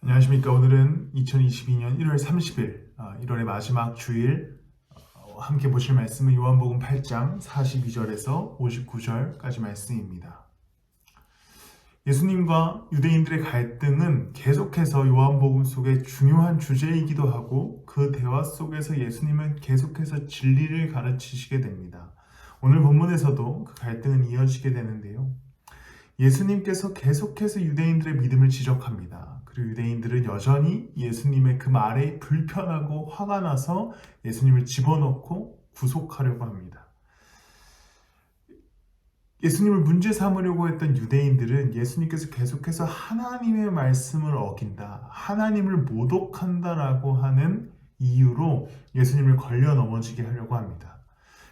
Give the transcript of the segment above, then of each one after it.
안녕하십니까. 오늘은 2022년 1월 30일, 1월의 마지막 주일 함께 보실 말씀은 요한복음 8장 42절에서 59절까지 말씀입니다. 예수님과 유대인들의 갈등은 계속해서 요한복음 속의 중요한 주제이기도 하고 그 대화 속에서 예수님은 계속해서 진리를 가르치시게 됩니다. 오늘 본문에서도 그 갈등은 이어지게 되는데요. 예수님께서 계속해서 유대인들의 믿음을 지적합니다. 그리고 유대인들은 여전히 예수님의 그 말에 불편하고 화가 나서 예수님을 집어넣고 구속하려고 합니다. 예수님을 문제 삼으려고 했던 유대인들은 예수님께서 계속해서 하나님의 말씀을 어긴다, 하나님을 모독한다라고 하는 이유로 예수님을 걸려 넘어지게 하려고 합니다.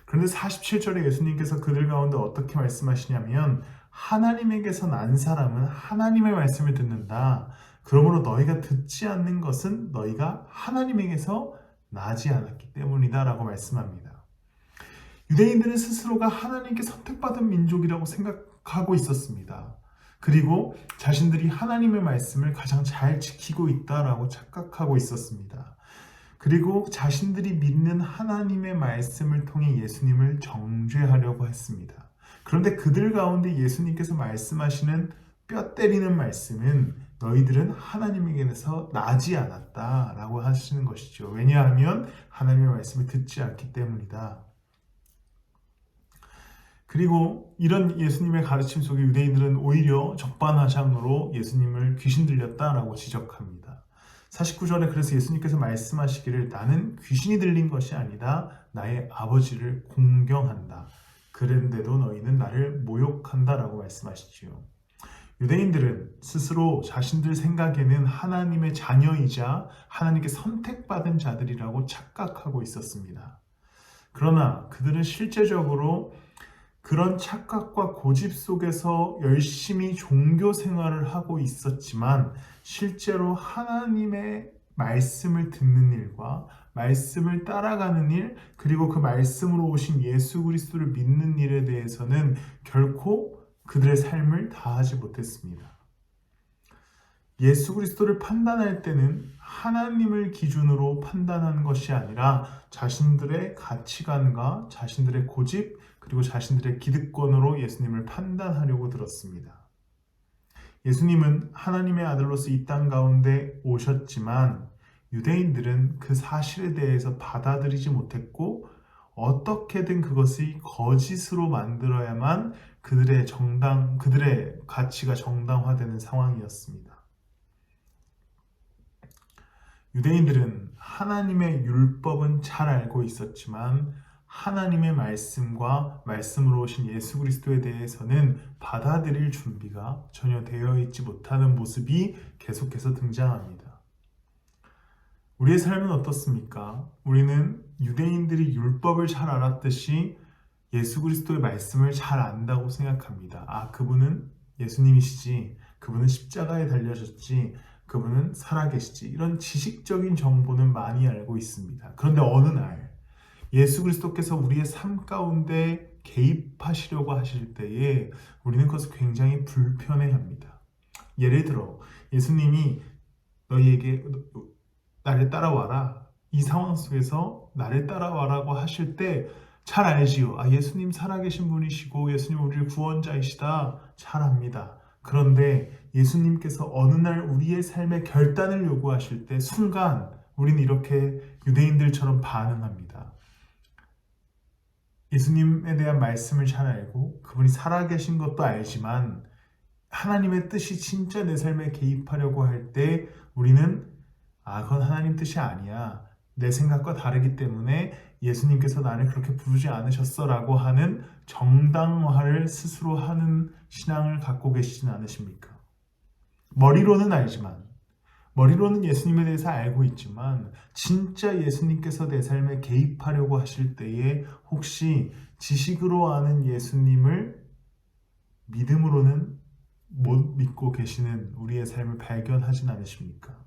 그런데 47절에 예수님께서 그들 가운데 어떻게 말씀하시냐면 하나님에게서 난 사람은 하나님의 말씀을 듣는다. 그러므로 너희가 듣지 않는 것은 너희가 하나님에게서 나지 않았기 때문이다 라고 말씀합니다. 유대인들은 스스로가 하나님께 선택받은 민족이라고 생각하고 있었습니다. 그리고 자신들이 하나님의 말씀을 가장 잘 지키고 있다라고 착각하고 있었습니다. 그리고 자신들이 믿는 하나님의 말씀을 통해 예수님을 정죄하려고 했습니다. 그런데 그들 가운데 예수님께서 말씀하시는 뼈 때리는 말씀은 너희들은 하나님에게서 나지 않았다라고 하시는 것이죠. 왜냐하면 하나님의 말씀을 듣지 않기 때문이다. 그리고 이런 예수님의 가르침 속에 유대인들은 오히려 적반하장으로 예수님을 귀신 들렸다라고 지적합니다. 49절에 그래서 예수님께서 말씀하시기를 나는 귀신이 들린 것이 아니다. 나의 아버지를 공경한다. 그런데도 너희는 나를 모욕한다라고 말씀하시지요. 유대인들은 스스로 자신들 생각에는 하나님의 자녀이자 하나님께 선택받은 자들이라고 착각하고 있었습니다. 그러나 그들은 실제적으로 그런 착각과 고집 속에서 열심히 종교 생활을 하고 있었지만 실제로 하나님의 말씀을 듣는 일과 말씀을 따라가는 일, 그리고 그 말씀으로 오신 예수 그리스도를 믿는 일에 대해서는 결코 그들의 삶을 다하지 못했습니다. 예수 그리스도를 판단할 때는 하나님을 기준으로 판단하는 것이 아니라 자신들의 가치관과 자신들의 고집, 그리고 자신들의 기득권으로 예수님을 판단하려고 들었습니다. 예수님은 하나님의 아들로서 이 땅 가운데 오셨지만 유대인들은 그 사실에 대해서 받아들이지 못했고 어떻게든 그것을 거짓으로 만들어야만 그들의 가치가 정당화되는 상황이었습니다. 유대인들은 하나님의 율법은 잘 알고 있었지만 하나님의 말씀과 말씀으로 오신 예수 그리스도에 대해서는 받아들일 준비가 전혀 되어 있지 못하는 모습이 계속해서 등장합니다. 우리의 삶은 어떻습니까? 우리는 유대인들이 율법을 잘 알았듯이 예수 그리스도의 말씀을 잘 안다고 생각합니다. 그분은 예수님이시지, 그분은 십자가에 달려졌지, 그분은 살아계시지, 이런 지식적인 정보는 많이 알고 있습니다. 그런데 어느 날 예수 그리스도께서 우리의 삶 가운데 개입하시려고 하실 때에 우리는 그것을 굉장히 불편해합니다. 예를 들어 예수님이 너희에게 나를 따라와라, 이 상황 속에서 나를 따라와라고 하실 때 잘 알지요. 예수님 살아계신 분이시고 예수님 우리를 구원자이시다. 잘 압니다. 그런데 예수님께서 어느 날 우리의 삶에 결단을 요구하실 때 순간 우리는 이렇게 유대인들처럼 반응합니다. 예수님에 대한 말씀을 잘 알고 그분이 살아계신 것도 알지만 하나님의 뜻이 진짜 내 삶에 개입하려고 할 때 우리는 그건 하나님 뜻이 아니야. 내 생각과 다르기 때문에 예수님께서 나를 그렇게 부르지 않으셨어 라고 하는 정당화를 스스로 하는 신앙을 갖고 계시진 않으십니까? 머리로는 알지만, 머리로는 예수님에 대해서 알고 있지만 진짜 예수님께서 내 삶에 개입하려고 하실 때에 혹시 지식으로 아는 예수님을 믿음으로는 못 믿고 계시는 우리의 삶을 발견하진 않으십니까?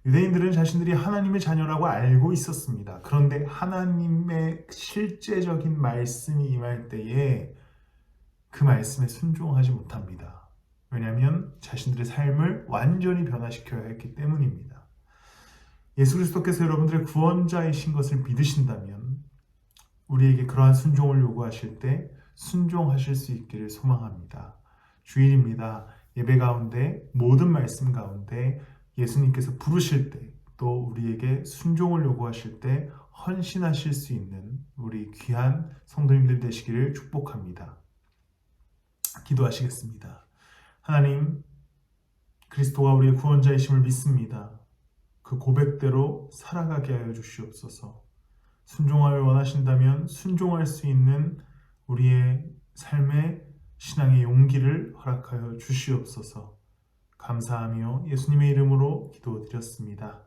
유대인들은 자신들이 하나님의 자녀라고 알고 있었습니다. 그런데 하나님의 실제적인 말씀이 임할 때에 그 말씀에 순종하지 못합니다. 왜냐하면 자신들의 삶을 완전히 변화시켜야 했기 때문입니다. 예수 그리스도께서 여러분들의 구원자이신 것을 믿으신다면 우리에게 그러한 순종을 요구하실 때 순종하실 수 있기를 소망합니다. 주일입니다. 예배 가운데 모든 말씀 가운데 예수님께서 부르실 때 또 우리에게 순종을 요구하실 때 헌신하실 수 있는 우리 귀한 성도님들 되시기를 축복합니다. 기도하시겠습니다. 하나님, 그리스도가 우리의 구원자이심을 믿습니다. 그 고백대로 살아가게 하여 주시옵소서. 순종함을 원하신다면 순종할 수 있는 우리의 삶의 신앙의 용기를 허락하여 주시옵소서. 감사하며 예수님의 이름으로 기도드렸습니다.